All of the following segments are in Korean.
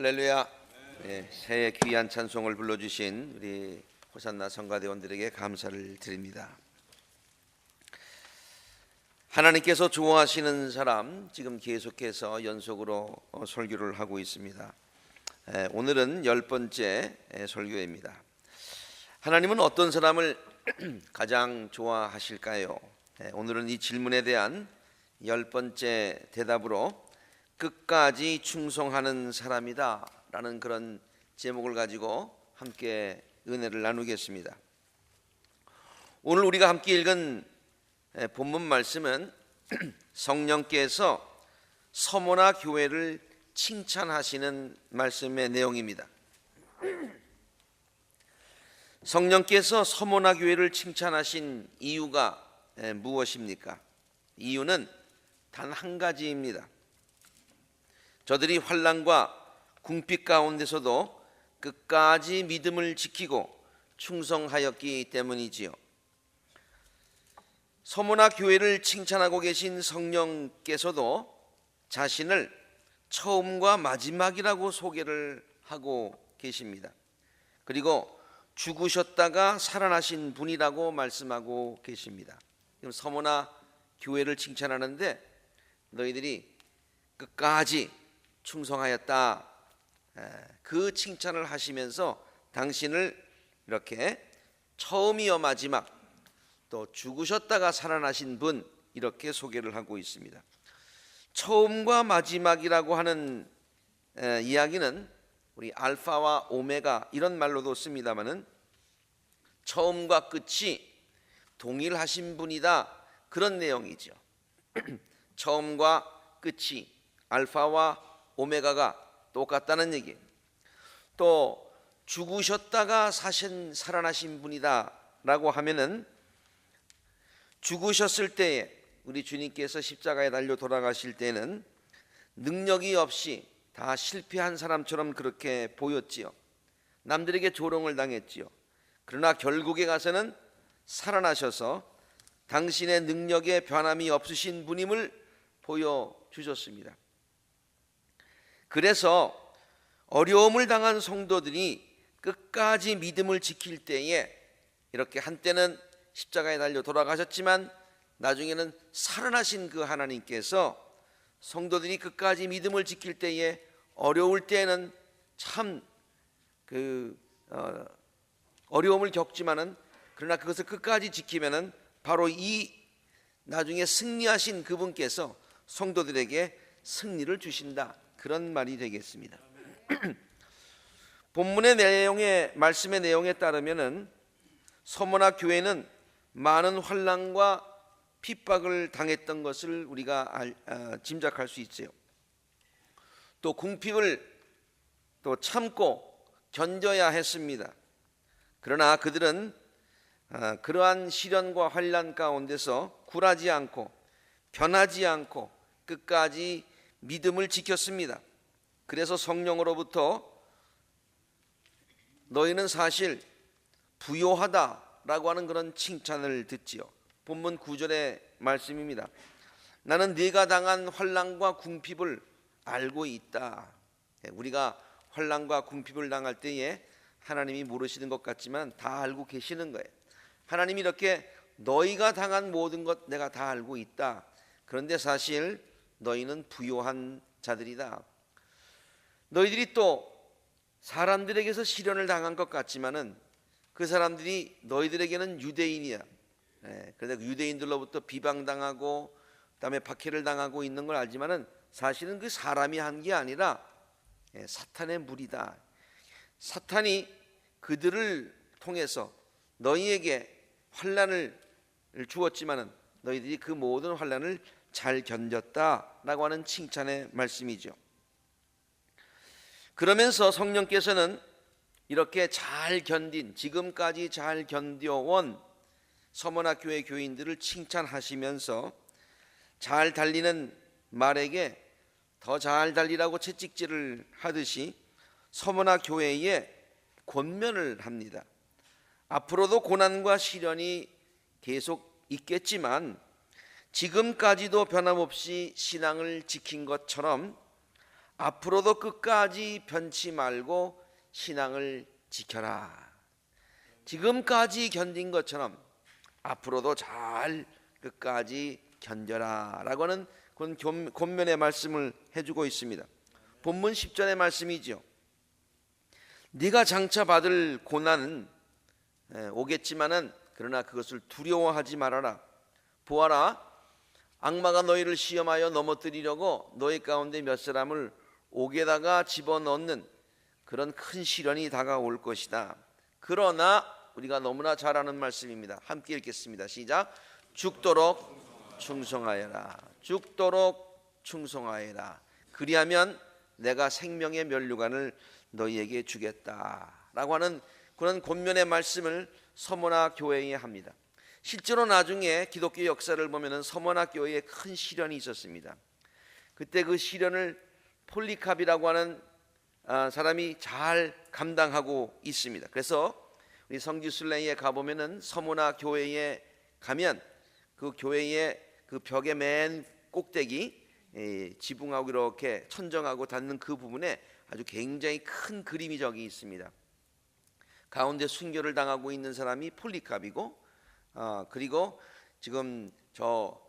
할렐루야. 새해 귀한 찬송을 불러주신 우리 호산나 성가대원들에게 감사를 드립니다. 하나님께서 좋아하시는 사람, 지금 계속해서 연속으로 설교를 하고 있습니다. 오늘은 10번째 설교입니다. 하나님은 어떤 사람을 가장 좋아하실까요? 오늘은 이 질문에 대한 10번째 대답으로 끝까지 충성하는 사람이다 라는 그런 제목을 가지고 함께 은혜를 나누겠습니다. 오늘 우리가 함께 읽은 본문 말씀은 성령께서 서모나 교회를 칭찬하시는 말씀의 내용입니다. 성령께서 서모나 교회를 칭찬하신 이유가 무엇입니까? 이유는 단 한 가지입니다. 저들이 환난과 궁핍 가운데서도 끝까지 믿음을 지키고 충성하였기 때문이지요. 서모나 교회를 칭찬하고 계신 성령께서도 자신을 처음과 마지막이라고 소개를 하고 계십니다. 그리고 죽으셨다가 살아나신 분이라고 말씀하고 계십니다. 지금 서모나 교회를 칭찬하는데 너희들이 끝까지 충성하였다, 그 칭찬을 하시면서 당신을 이렇게 처음이요 마지막, 또 죽으셨다가 살아나신 분, 이렇게 소개를 하고 있습니다. 처음과 마지막이라고 하는 이야기는 우리 알파와 오메가 이런 말로도 씁니다마는 처음과 끝이 동일하신 분이다, 그런 내용이죠. 처음과 끝이 알파와 오메가가 똑같다는 얘기. 또 죽으셨다가 살아나신 분이다 라고 하면은 죽으셨을 때에 우리 주님께서 십자가에 달려 돌아가실 때는 능력이 없이 다 실패한 사람처럼 그렇게 보였지요. 남들에게 조롱을 당했지요. 그러나 결국에 가서는 살아나셔서 당신의 능력에 변함이 없으신 분임을 보여주셨습니다. 그래서 어려움을 당한 성도들이 끝까지 믿음을 지킬 때에 이렇게 한때는 십자가에 달려 돌아가셨지만 나중에는 살아나신 그 하나님께서 성도들이 끝까지 믿음을 지킬 때에 어려울 때는 참 어려움을 겪지만은 그러나 그것을 끝까지 지키면은 바로 이 나중에 승리하신 그분께서 성도들에게 승리를 주신다, 그런 말이 되겠습니다. 본문의 내용의 말씀의 내용에 따르면은 서모나 교회는 많은 환난과 핍박을 당했던 것을 우리가 짐작할 수 있어요. 또 궁핍을 또 참고 견뎌야 했습니다. 그러나 그들은 그러한 시련과 환난 가운데서 굴하지 않고 변하지 않고 끝까지 믿음을 지켰습니다. 그래서 성령으로부터 너희는 사실 부요하다라고 하는 그런 칭찬을 듣지요. 본문 9절의 말씀입니다. 나는 네가 당한 환난과 궁핍을 알고 있다. 우리가 환난과 궁핍을 당할 때에 하나님이 모르시는 것 같지만 다 알고 계시는 거예요. 하나님이 이렇게 너희가 당한 모든 것 내가 다 알고 있다. 그런데 사실 너희는 부요한 자들이다. 너희들이 또 사람들에게서 시련을 당한 것 같지만은 그 사람들이 너희들에게는 유대인이야. 그런데 유대인들로부터 비방당하고 그다음에 박해를 당하고 있는 걸 알지만은 사실은 그 사람이 한 게 아니라 사탄의 무리다. 사탄이 그들을 통해서 너희에게 환난을 주었지만은 너희들이 그 모든 환난을 잘 견뎠다라고 하는 칭찬의 말씀이죠. 그러면서 성령께서는 이렇게 잘 견딘, 지금까지 잘 견뎌온 서모나 교회 교인들을 칭찬하시면서 잘 달리는 말에게 더 잘 달리라고 채찍질을 하듯이 서모나 교회에 권면을 합니다. 앞으로도 고난과 시련이 계속 있겠지만 지금까지도 변함없이 신앙을 지킨 것처럼 앞으로도 끝까지 변치 말고 신앙을 지켜라. 지금까지 견딘 것처럼 앞으로도 잘 끝까지 견뎌라 라고 하는 그런 권면의 말씀을 해주고 있습니다. 본문 10절의 말씀이죠. 네가 장차 받을 고난은 오겠지만은 그러나 그것을 두려워하지 말아라. 보아라, 악마가 너희를 시험하여 넘어뜨리려고 너희 가운데 몇 사람을 옥에다가 집어넣는 그런 큰 시련이 다가올 것이다. 그러나 우리가 너무나 잘 아는 말씀입니다. 함께 읽겠습니다. 시작. 죽도록 충성하여라. 죽도록 충성하여라. 그리하면 내가 생명의 면류관을 너희에게 주겠다라고 하는 그런 권면의 말씀을 서머나 교회에 합니다. 실제로 나중에 기독교 역사를 보면은 서머나 교회에 큰 시련이 있었습니다. 그때 그 시련을 폴리캅이라고 하는 사람이 잘 감당하고 있습니다. 그래서 우리 성지순례에 가보면은 서머나 교회에 가면 그 교회의 그 벽의 맨 꼭대기 지붕하고 이렇게 천정하고 닿는 그 부분에 아주 굉장히 큰 그림이 저기 있습니다. 가운데 순교를 당하고 있는 사람이 폴리캅이고 그리고 지금 저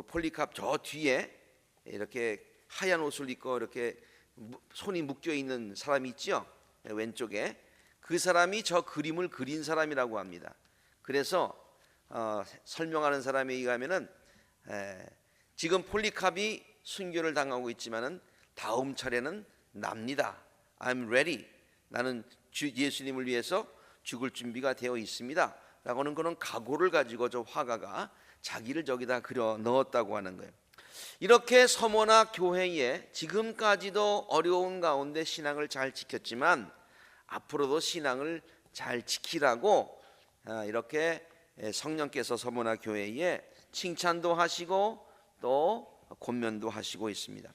폴리캅 저 뒤에 이렇게 하얀 옷을 입고 이렇게 손이 묶여 있는 사람이 있죠. 왼쪽에 그 사람이 저 그림을 그린 사람이라고 합니다. 그래서 설명하는 사람에 의하면은 지금 폴리캅이 순교를 당하고 있지만은 다음 차례는 납니다. I'm ready. 나는 예수님을 위해서 죽을 준비가 되어 있습니다. 라고는 그런 각오를 가지고 저 화가가 자기를 저기다 그려 넣었다고 하는 거예요. 이렇게 서머나 교회에 지금까지도 어려운 가운데 신앙을 잘 지켰지만 앞으로도 신앙을 잘 지키라고 이렇게 성령께서 서머나 교회에 칭찬도 하시고 또 권면도 하시고 있습니다.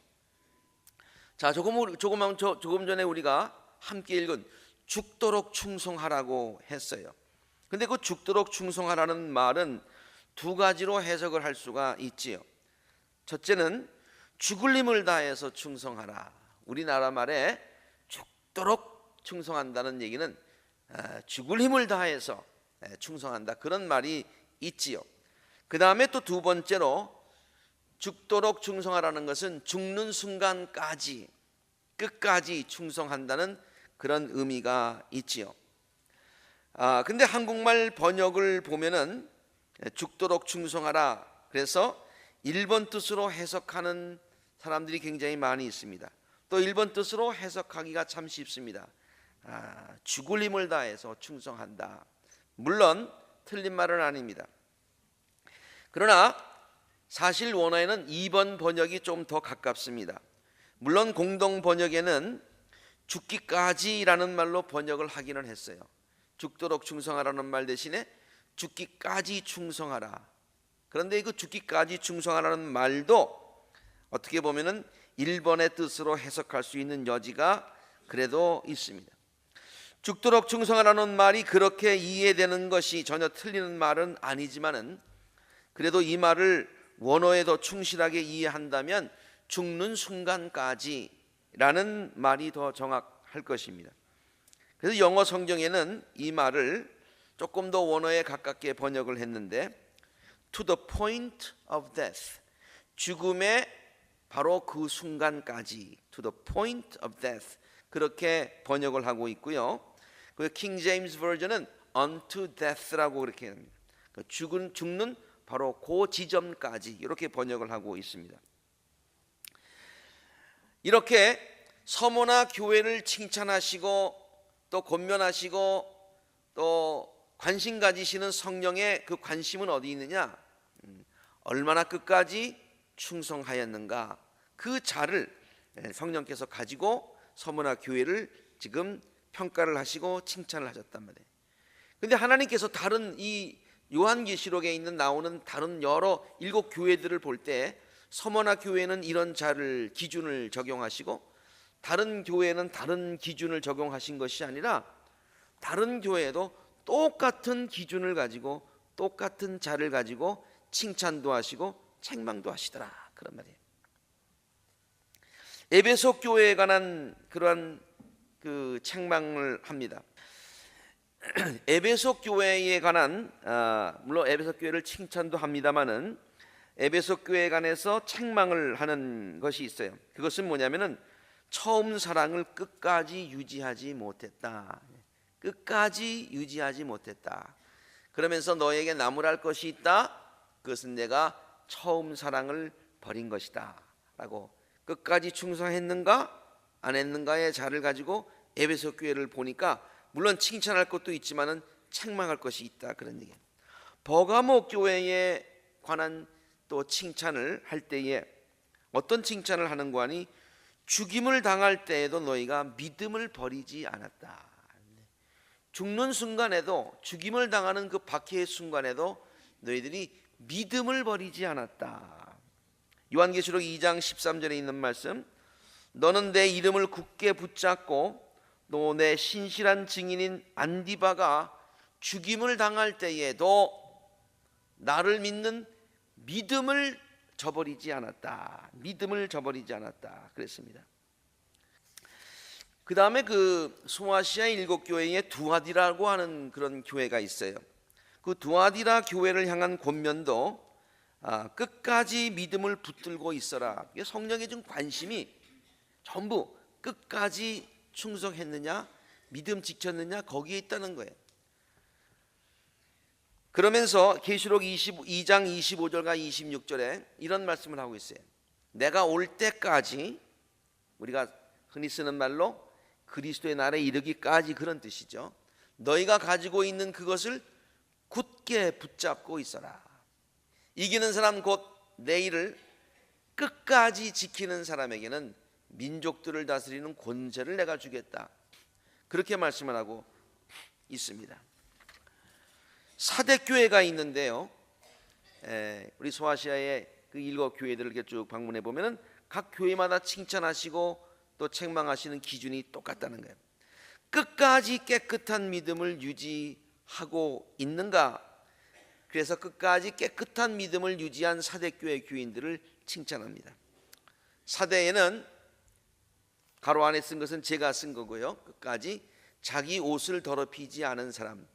자, 조금 전에 우리가 함께 읽은 죽도록 충성하라고 했어요. 근데 그 죽도록 충성하라는 말은 두 가지로 해석을 할 수가 있지요. 첫째는 죽을 힘을 다해서 충성하라. 우리나라 말에 죽도록 충성한다는 얘기는 죽을 힘을 다해서 충성한다, 그런 말이 있지요. 그 다음에 또 두 번째로 죽도록 충성하라는 것은 죽는 순간까지 끝까지 충성한다는 그런 의미가 있지요. 근데 한국말 번역을 보면은 죽도록 충성하라, 그래서 일본 뜻으로 해석하는 사람들이 굉장히 많이 있습니다. 또 일본 뜻으로 해석하기가 참 쉽습니다. 죽을 힘을 다해서 충성한다. 물론 틀린 말은 아닙니다. 그러나 사실 원어에는 2번 번역이 좀 더 가깝습니다. 물론 공동 번역에는 죽기까지라는 말로 번역을 하기는 했어요. 죽도록 충성하라는 말 대신에 죽기까지 충성하라. 그런데 그 죽기까지 충성하라는 말도 어떻게 보면은 1번의 뜻으로 해석할 수 있는 여지가 그래도 있습니다. 죽도록 충성하라는 말이 그렇게 이해되는 것이 전혀 틀리는 말은 아니지만은 그래도 이 말을 원어에 더 충실하게 이해한다면 죽는 순간까지라는 말이 더 정확할 것입니다. 그래서 영어 성경에는 이 말을 조금 더 원어에 가깝게 번역을 했는데 to the point of death, 죽음의 바로 그 순간까지, to the point of death, 그렇게 번역을 하고 있고요. 그 킹 제임스 버전은 unto death라고 그렇게 합니다. 죽는 바로 그 지점까지 이렇게 번역을 하고 있습니다. 이렇게 서머나 교회를 칭찬하시고 또 권면하시고 또 관심 가지시는 성령의 그 관심은 어디 있느냐? 얼마나 끝까지 충성하였는가, 그 자를 성령께서 가지고 서머나 교회를 지금 평가를 하시고 칭찬을 하셨단 말이에요. 근데 하나님께서 다른 이 요한계시록에 있는 나오는 다른 여러 7 교회들을 볼 때 서머나 교회는 이런 자를 기준을 적용하시고 다른 교회는 다른 기준을 적용하신 것이 아니라 다른 교회도 똑같은 기준을 가지고 똑같은 자를 가지고 칭찬도 하시고 책망도 하시더라, 그런 말이에요. 에베소 교회에 관한 그러한 그 책망을 합니다. 에베소 교회에 관한 물론 에베소 교회를 칭찬도 합니다만은 에베소 교회에 관해서 책망을 하는 것이 있어요. 그것은 뭐냐면은 처음 사랑을 끝까지 유지하지 못했다. 끝까지 유지하지 못했다. 그러면서 너에게 나무랄 것이 있다. 그것은 내가 처음 사랑을 버린 것이다. 라고 끝까지 충성했는가 안 했는가의 자를 가지고 에베소 교회를 보니까 물론 칭찬할 것도 있지만은 책망할 것이 있다. 그런 얘기예요. 버가모 교회에 관한 또 칭찬을 할 때에 어떤 칭찬을 하는가 하니 죽임을 당할 때에도 너희가 믿음을 버리지 않았다. 죽는 순간에도 죽임을 당하는 그 박해의 순간에도 너희들이 믿음을 버리지 않았다. 요한계시록 2장 13절에 있는 말씀, 너는 내 이름을 굳게 붙잡고 또 내 신실한 증인인 안디바가 죽임을 당할 때에도 나를 믿는 믿음을 저버리지 않았다. 믿음을 저버리지 않았다. 그랬습니다. 그 다음에 그 소아시아 일곱 교회에 두아디라고 하는 그런 교회가 있어요. 그 두아디라 교회를 향한 권면도 끝까지 믿음을 붙들고 있어라. 성령의 좀 관심이 전부 끝까지 충성했느냐, 믿음 지켰느냐 거기에 있다는 거예요. 그러면서 계시록 2장 25절과 26절에 이런 말씀을 하고 있어요. 내가 올 때까지, 우리가 흔히 쓰는 말로 그리스도의 날에 이르기까지 그런 뜻이죠. 너희가 가지고 있는 그것을 굳게 붙잡고 있어라. 이기는 사람 곧 내일을 끝까지 지키는 사람에게는 민족들을 다스리는 권세를 내가 주겠다. 그렇게 말씀을 하고 있습니다. 사대교회가 있는데요, 우리 소아시아의 그 일곱 교회들을 이렇게 쭉 방문해 보면은 각 교회마다 칭찬하시고 또 책망하시는 기준이 똑같다는 거예요. 끝까지 깨끗한 믿음을 유지하고 있는가? 그래서 끝까지 깨끗한 믿음을 유지한 사대교회 교인들을 칭찬합니다. 사대에는 가로 안에 쓴 것은 제가 쓴 거고요. 끝까지 자기 옷을 더럽히지 않은 사람,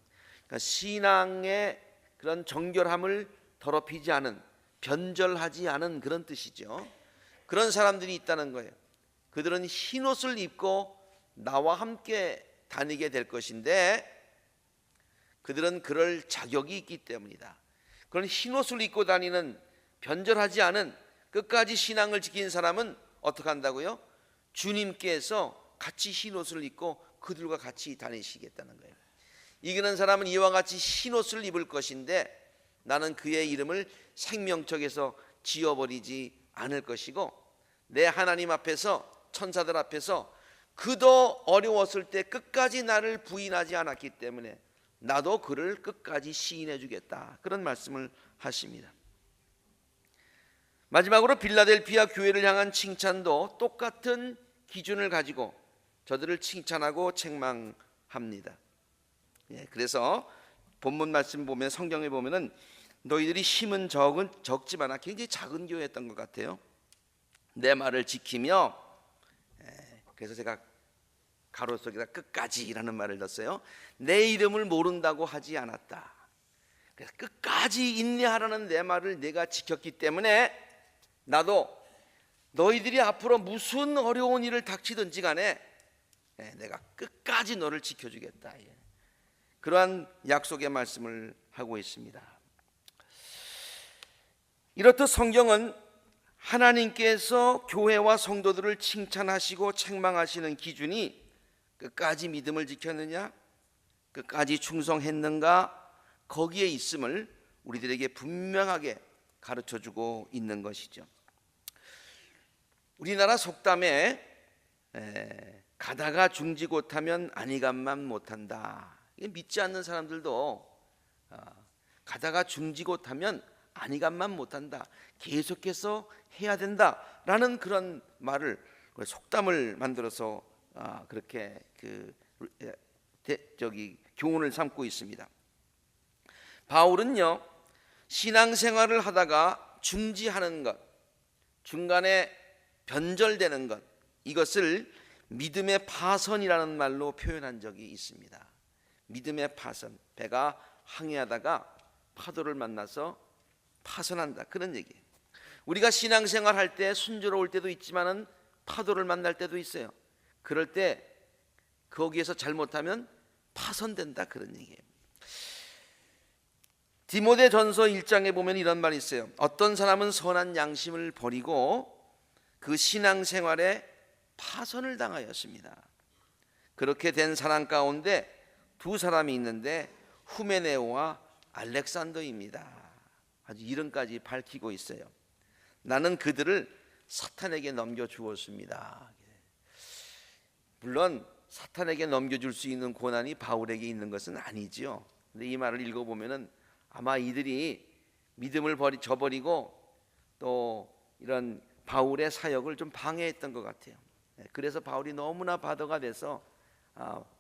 그러니까 신앙의 그런 정결함을 더럽히지 않은, 변절하지 않은 그런 뜻이죠. 그런 사람들이 있다는 거예요. 그들은 흰 옷을 입고 나와 함께 다니게 될 것인데 그들은 그럴 자격이 있기 때문이다. 그런 흰 옷을 입고 다니는, 변절하지 않은 끝까지 신앙을 지킨 사람은 어떻게 한다고요? 주님께서 같이 흰 옷을 입고 그들과 같이 다니시겠다는 거예요. 이기는 사람은 이와 같이 흰 옷을 입을 것인데 나는 그의 이름을 생명책에서 지워버리지 않을 것이고 내 하나님 앞에서, 천사들 앞에서 그도 어려웠을 때 끝까지 나를 부인하지 않았기 때문에 나도 그를 끝까지 시인해 주겠다. 그런 말씀을 하십니다. 마지막으로 빌라델피아 교회를 향한 칭찬도 똑같은 기준을 가지고 저들을 칭찬하고 책망합니다. 그래서 본문 말씀 보면, 성경에 보면은 너희들이 힘은 적지만 굉장히 작은 교회였던 것 같아요. 내 말을 지키며, 그래서 제가 가로 속에다 끝까지라는 말을 넣었어요. 내 이름을 모른다고 하지 않았다. 그래서 끝까지 인내하라는 내 말을 내가 지켰기 때문에 나도 너희들이 앞으로 무슨 어려운 일을 닥치든지 간에 내가 끝까지 너를 지켜주겠다. 그러한 약속의 말씀을 하고 있습니다. 이렇듯 성경은 하나님께서 교회와 성도들을 칭찬하시고 책망하시는 기준이 끝까지 믿음을 지켰느냐, 끝까지 충성했는가, 거기에 있음을 우리들에게 분명하게 가르쳐주고 있는 것이죠. 우리나라 속담에 가다가 중지 못하면 아니간만 못한다. 믿지 않는 사람들도 가다가 중지 못하면 아니간만 못한다, 계속해서 해야 된다라는 그런 말을, 속담을 만들어서 그렇게 교훈을 삼고 있습니다. 바울은요, 신앙생활을 하다가 중지하는 것, 중간에 변절되는 것, 이것을 믿음의 파선이라는 말로 표현한 적이 있습니다. 믿음의 파선, 배가 항해하다가 파도를 만나서 파선한다, 그런 얘기예요. 우리가 신앙생활 할 때 순조로울 때도 있지만은 파도를 만날 때도 있어요. 그럴 때 거기에서 잘못하면 파선된다, 그런 얘기예요. 디모데전서 1장에 보면 이런 말이 있어요. 어떤 사람은 선한 양심을 버리고 그 신앙생활에 파선을 당하였습니다. 그렇게 된 사람 가운데 두 사람이 있는데 후메네오와 알렉산더입니다. 아주 이름까지 밝히고 있어요. 나는 그들을 사탄에게 넘겨주었습니다. 물론 사탄에게 넘겨줄 수 있는 고난이 바울에게 있는 것은 아니지요. 근데 이 말을 읽어보면은 아마 이들이 믿음을 저버리고 또 이런 바울의 사역을 좀 방해했던 것 같아요. 그래서 바울이 너무나 바더가 돼서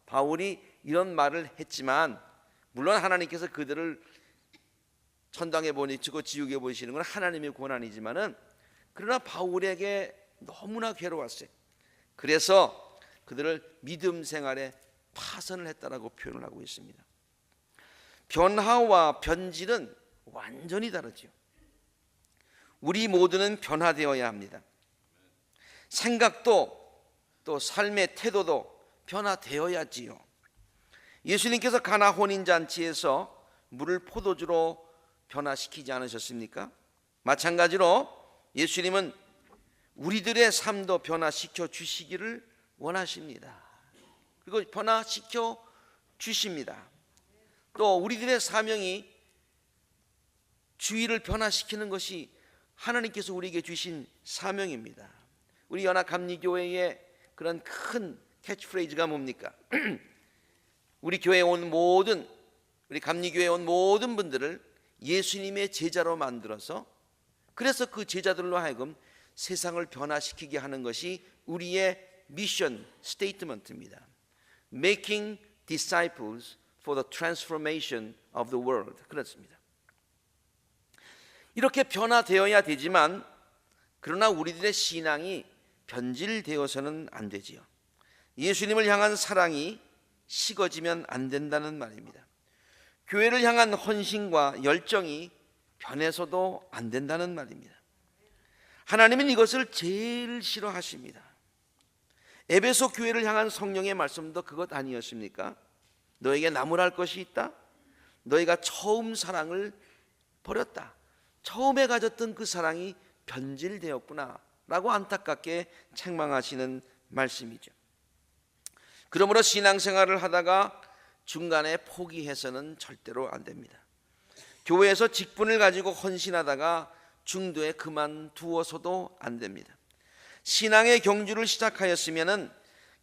바울이 이런 말을 했지만, 물론 하나님께서 그들을 천당에 보내시고 지옥에 보내시는 건 하나님의 고난이지만은, 그러나 바울에게 너무나 괴로웠어요. 그래서 그들을 믿음 생활에 파선을 했다라고 표현을 하고 있습니다. 변화와 변질은 완전히 다르죠. 우리 모두는 변화되어야 합니다. 생각도 또 삶의 태도도 변화되어야지요. 예수님께서 가나 혼인잔치에서 물을 포도주로 변화시키지 않으셨습니까? 마찬가지로 예수님은 우리들의 삶도 변화시켜 주시기를 원하십니다. 그리고 변화시켜 주십니다. 또 우리들의 사명이 주위를 변화시키는 것이 하나님께서 우리에게 주신 사명입니다. 우리 연합감리교회의 그런 큰 캐치프레이즈가 뭡니까? 우리 교회에 온 모든, 우리 감리교회에 온 모든 분들을 예수님의 제자로 만들어서, 그래서 그 제자들로 하여금 세상을 변화시키게 하는 것이 우리의 미션 스테이트먼트입니다. Making disciples for the transformation of the world. 그렇습니다. 이렇게 변화되어야 되지만, 그러나 우리들의 신앙이 변질되어서는 안 되지요. 예수님을 향한 사랑이 식어지면 안 된다는 말입니다. 교회를 향한 헌신과 열정이 변해서도 안 된다는 말입니다. 하나님은 이것을 제일 싫어하십니다. 에베소 교회를 향한 성령의 말씀도 그것 아니었습니까? 너에게 나무랄 것이 있다. 너희가 처음 사랑을 버렸다. 처음에 가졌던 그 사랑이 변질되었구나 라고 안타깝게 책망하시는 말씀이죠. 그러므로 신앙생활을 하다가 중간에 포기해서는 절대로 안 됩니다. 교회에서 직분을 가지고 헌신하다가 중도에 그만두어서도 안 됩니다. 신앙의 경주를 시작하였으면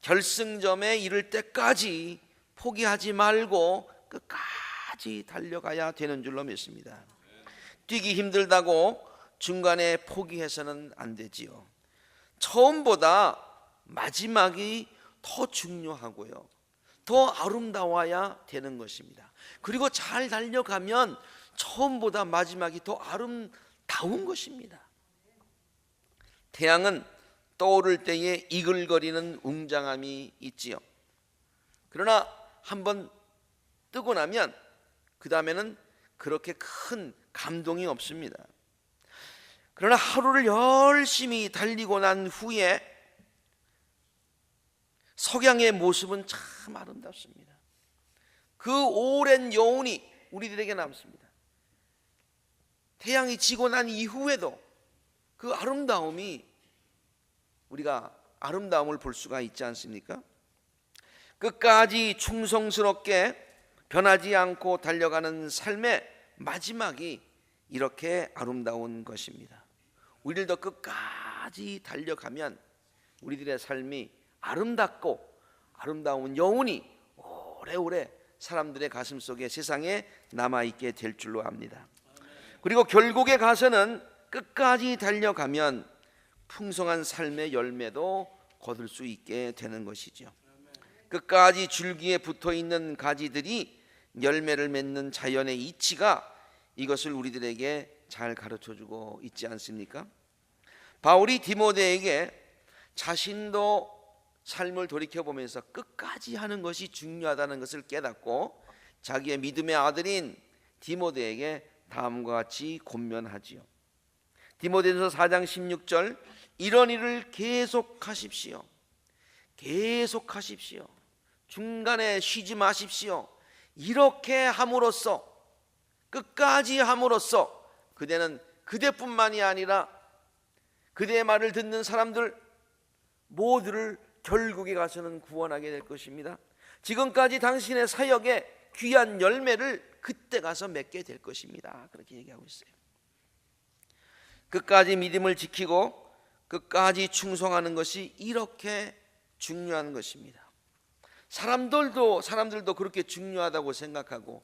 결승점에 이를 때까지 포기하지 말고 끝까지 달려가야 되는 줄로 믿습니다. 뛰기 힘들다고 중간에 포기해서는 안 되지요. 처음보다 마지막이 더 중요하고요, 더 아름다워야 되는 것입니다. 그리고 잘 달려가면 처음보다 마지막이 더 아름다운 것입니다. 태양은 떠오를 때에 이글거리는 웅장함이 있지요. 그러나 한번 뜨고 나면 그 다음에는 그렇게 큰 감동이 없습니다. 그러나 하루를 열심히 달리고 난 후에 석양의 모습은 참 아름답습니다. 그 오랜 여운이 우리들에게 남습니다. 태양이 지고 난 이후에도 그 아름다움이, 우리가 아름다움을 볼 수가 있지 않습니까? 끝까지 충성스럽게 변하지 않고 달려가는 삶의 마지막이 이렇게 아름다운 것입니다. 우리들도 끝까지 달려가면 우리들의 삶이 아름답고 아름다운 여운이 오래오래 사람들의 가슴 속에, 세상에 남아있게 될 줄로 압니다. 그리고 결국에 가서는 끝까지 달려가면 풍성한 삶의 열매도 거둘 수 있게 되는 것이죠. 끝까지 줄기에 붙어있는 가지들이 열매를 맺는 자연의 이치가, 이것을 우리들에게 잘 가르쳐주고 있지 않습니까? 바울이 디모데에게 자신도 삶을 돌이켜보면서 끝까지 하는 것이 중요하다는 것을 깨닫고 자기의 믿음의 아들인 디모데에게 다음과 같이 권면하지요. 디모데전서 4장 16절, 이런 일을 계속하십시오. 계속하십시오. 중간에 쉬지 마십시오. 이렇게 함으로써, 끝까지 함으로써 그대는 그대뿐만이 아니라 그대의 말을 듣는 사람들 모두를 결국에 가서는 구원하게 될 것입니다. 지금까지 당신의 사역의 귀한 열매를 그때 가서 맺게 될 것입니다. 그렇게 얘기하고 있어요. 끝까지 믿음을 지키고 끝까지 충성하는 것이 이렇게 중요한 것입니다. 사람들도 그렇게 중요하다고 생각하고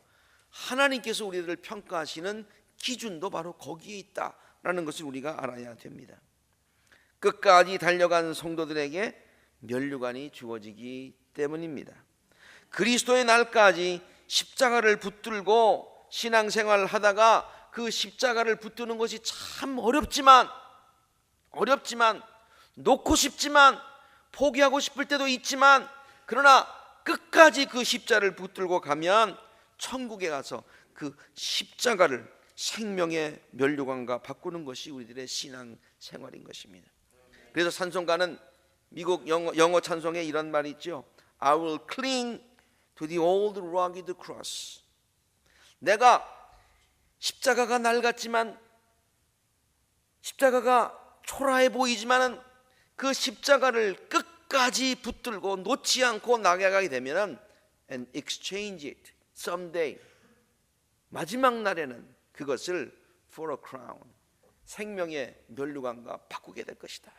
하나님께서 우리들을 평가하시는 기준도 바로 거기에 있다라는 것을 우리가 알아야 됩니다. 끝까지 달려간 성도들에게 면류관이 주어지기 때문입니다. 그리스도의 날까지 십자가를 붙들고 신앙생활을 하다가 그 십자가를 붙드는 것이 참 어렵지만 놓고 싶지만 포기하고 싶을 때도 있지만 그러나 끝까지 그 십자가를 붙들고 가면 천국에 가서 그 십자가를 생명의 면류관과 바꾸는 것이 우리들의 신앙생활인 것입니다. 그래서 찬송가는 미국 영어 찬송에 이런 말이 있죠. I will cling to the old rugged cross. 내가 십자가가 낡았지만 십자가가 초라해 보이지만은 그 십자가를 끝까지 붙들고 놓지 않고 나아가게 되면은 and exchange it someday. 마지막 날에는 그것을 for a crown. 생명의 면류관과 바꾸게 될 것이다.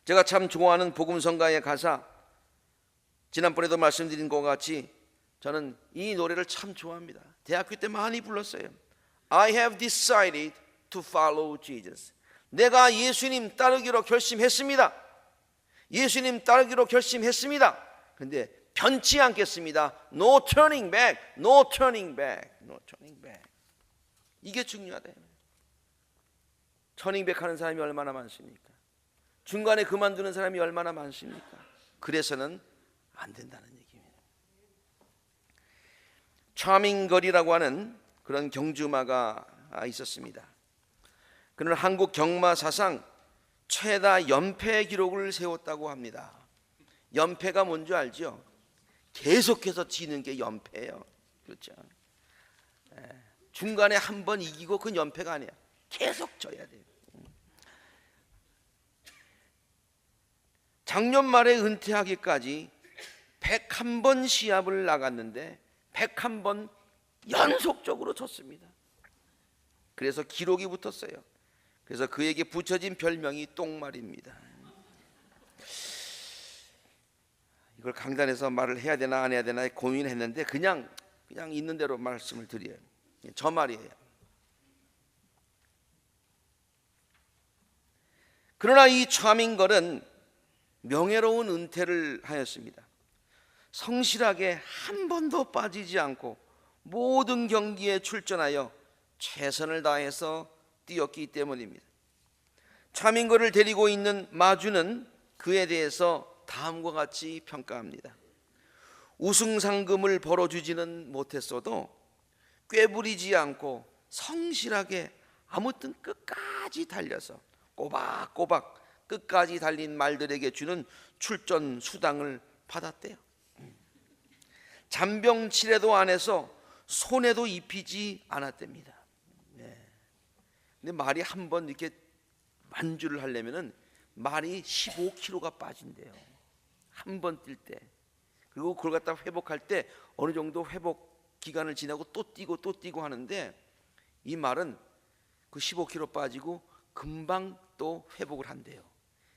제가 참 좋아하는 복음성가의 가사, 지난번에도 말씀드린 것 같이 저는 이 노래를 참 좋아합니다. 대학교 때 많이 불렀어요. I have decided to follow Jesus. 내가 예수님 따르기로 결심했습니다. 예수님 따르기로 결심했습니다. 그런데 변치 않겠습니다. No turning back, no turning back, no turning back. 이게 중요하다. 터닝백 하는 사람이 얼마나 많습니까? 중간에 그만두는 사람이 얼마나 많습니까? 그래서는 안 된다는 얘기입니다. 차밍 걸이라고 하는 그런 경주마가 있었습니다. 그는 한국 경마 사상 최다 연패 기록을 세웠다고 합니다. 연패가 뭔지 알죠? 계속해서 지는 게 연패예요. 그렇죠? 중간에 한 번 이기고 그건 연패가 아니야. 계속 져야 돼요. 작년 말에 은퇴하기까지 101번 시합을 나갔는데 101번 연속적으로 졌습니다. 그래서 기록이 붙었어요. 그래서 그에게 붙여진 별명이 똥말입니다. 이걸 강단에서 말을 해야 되나 안 해야 되나 고민했는데 그냥 있는 대로 말씀을 드려요. 저 말이에요. 그러나 이 차밍걸은 명예로운 은퇴를 하였습니다. 성실하게 한 번도 빠지지 않고 모든 경기에 출전하여 최선을 다해서 뛰었기 때문입니다. 차밍걸을 데리고 있는 마주는 그에 대해서 다음과 같이 평가합니다. 우승 상금을 벌어주지는 못했어도 꾀부리지 않고 성실하게 아무튼 끝까지 달려서 꼬박꼬박 끝까지 달린 말들에게 주는 출전 수당을 받았대요. 잔병치레도 안 해서 손에도 입히지 않았답니다. 근데 말이 한 번 이렇게 만주를 하려면은 말이 15kg가 빠진대요. 한 번 뛸 때. 그리고 그걸 갖다 회복할 때 어느 정도 회복 기간을 지나고 또 뛰고 하는데 이 말은 그 15kg 빠지고 금방 또 회복을 한대요.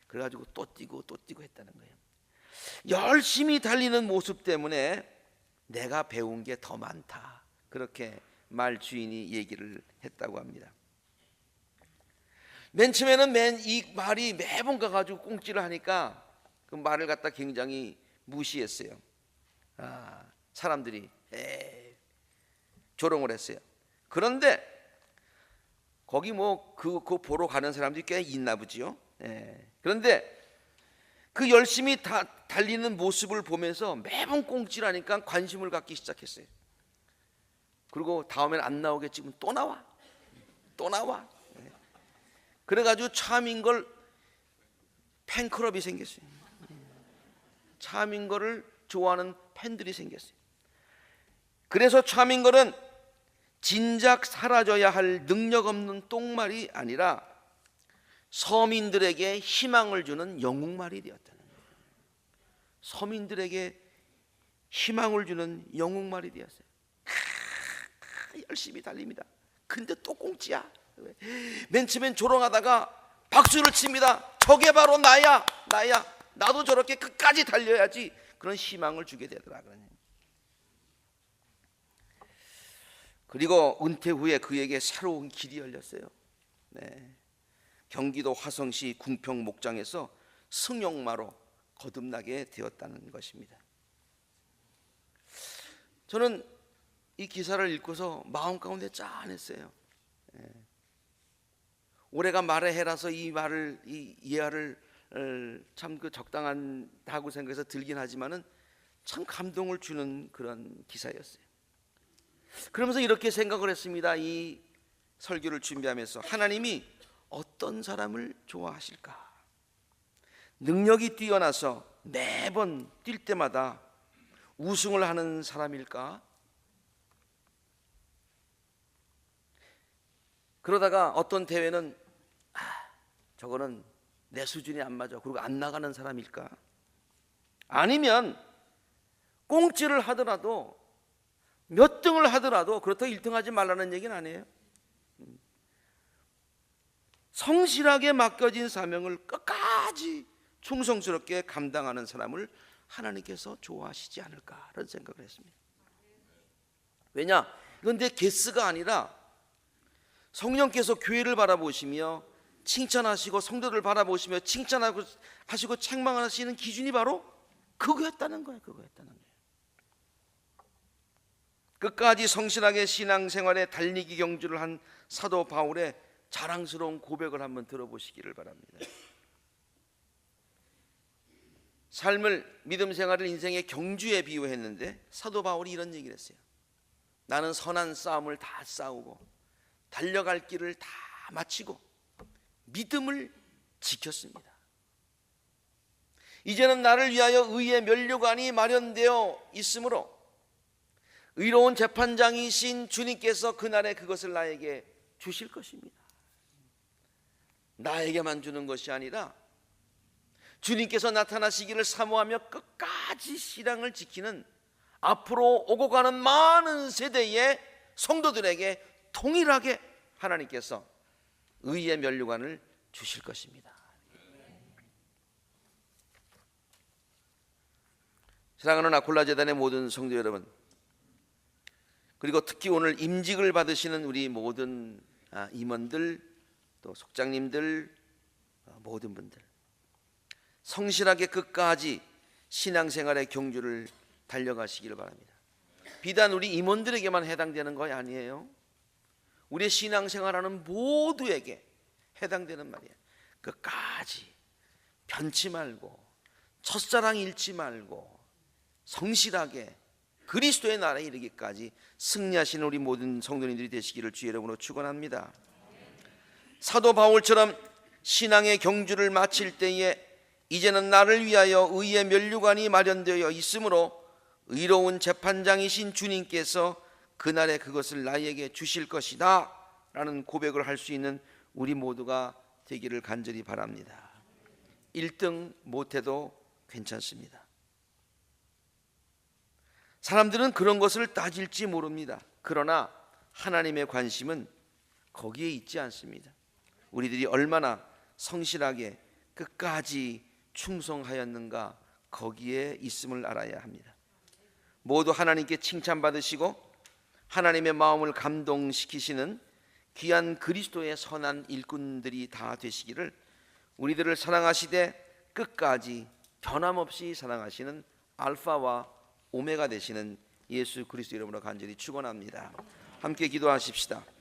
그래가지고 또 뛰고 했다는 거예요. 열심히 달리는 모습 때문에 내가 배운 게 더 많다. 그렇게 말 주인이 얘기를 했다고 합니다. 맨 처음에는 이 말이 매번 가가지고 꽁찌를 하니까 그 말을 갖다 굉장히 무시했어요. 사람들이 조롱을 했어요. 그런데 거기 그 보러 가는 사람들이 꽤 있나 보지요. 그런데 그 열심히 달리는 모습을 보면서 매번 꽁찌라니까 관심을 갖기 시작했어요. 그리고 다음엔 안 나오겠지, 또 나와, 또 나와. 그래가지고 차민걸 팬클럽이 생겼어요. 차민걸을 좋아하는 팬들이 생겼어요. 그래서 차민걸은 진작 사라져야 할 능력 없는 똥말이 아니라 서민들에게 희망을 주는 영웅말이 되었다는 거예요. 서민들에게 희망을 주는 영웅말이 되었어요. 열심히 달립니다. 근데 또 꽁찌야. 맨 처음엔 조롱하다가 박수를 칩니다. 저게 바로 나야, 나야. 나도 저렇게 끝까지 달려야지. 그런 희망을 주게 되더라고요. 그리고 은퇴 후에 그에게 새로운 길이 열렸어요. 경기도 화성시 궁평 목장에서 승용마로 거듭나게 되었다는 것입니다. 저는 이 기사를 읽고서 마음 가운데 짠했어요. 올해가 말의 해라서 이 말을, 이 예화를 참 그 적당하다고 생각해서 들긴 하지만은 참 감동을 주는 그런 기사였어요. 그러면서 이렇게 생각을 했습니다. 이 설교를 준비하면서 하나님이 어떤 사람을 좋아하실까? 능력이 뛰어나서 매번 뛸 때마다 우승을 하는 사람일까? 그러다가 어떤 대회는 저거는 내 수준이 안 맞아, 그리고 안 나가는 사람일까? 아니면 꽁찌를 하더라도 몇 등을 하더라도 그렇다고 1등 하지 말라는 얘기는 아니에요. 성실하게 맡겨진 사명을 끝까지 충성스럽게 감당하는 사람을 하나님께서 좋아하시지 않을까라는 생각을 했습니다. 왜냐? 이건 내 개스가 아니라 성령께서 교회를 바라보시며 칭찬하시고 성도들 바라보시며 칭찬하시고 책망하시는 기준이 바로 그거였다는 거예요. 그거였다는 거예요. 끝까지 성실하게 신앙생활에 달리기 경주를 한 사도 바울의 자랑스러운 고백을 한번 들어보시기를 바랍니다. 삶을, 믿음 생활을 인생의 경주에 비유했는데 사도 바울이 이런 얘기를 했어요. 나는 선한 싸움을 다 싸우고 달려갈 길을 다 마치고 믿음을 지켰습니다. 이제는 나를 위하여 의의 면류관이 마련되어 있으므로 의로운 재판장이신 주님께서 그날에 그것을 나에게 주실 것입니다. 나에게만 주는 것이 아니라 주님께서 나타나시기를 사모하며 끝까지 신앙을 지키는 앞으로 오고 가는 많은 세대의 성도들에게 통일하게 하나님께서 의의 면류관을 주실 것입니다. 사랑하는 아콜라재단의 모든 성도 여러분, 그리고 특히 오늘 임직을 받으시는 우리 모든 임원들, 또 속장님들, 모든 분들, 성실하게 끝까지 신앙생활의 경주를 달려가시기를 바랍니다. 비단 우리 임원들에게만 해당되는 것이 아니에요. 우리의 신앙생활하는 모두에게 해당되는 말이에요. 끝까지 변치 말고 첫사랑 잃지 말고 성실하게 그리스도의 나라에 이르기까지 승리하시는 우리 모든 성도님들이 되시기를 주의 이름으로 축원합니다. 사도 바울처럼 신앙의 경주를 마칠 때에 이제는 나를 위하여 의의 면류관이 마련되어 있으므로 의로운 재판장이신 주님께서 그날에 그것을 나에게 주실 것이다 라는 고백을 할 수 있는 우리 모두가 되기를 간절히 바랍니다. 1등 못해도 괜찮습니다. 사람들은 그런 것을 따질지 모릅니다. 그러나 하나님의 관심은 거기에 있지 않습니다. 우리들이 얼마나 성실하게 끝까지 충성하였는가 거기에 있음을 알아야 합니다. 모두 하나님께 칭찬받으시고 하나님의 마음을 감동시키시는 귀한 그리스도의 선한 일꾼들이 다 되시기를 우리들을 사랑하시되 끝까지 변함없이 사랑하시는 알파와 오메가 되시는 예수 그리스도 이름으로 간절히 축원합니다. 함께 기도하십시다.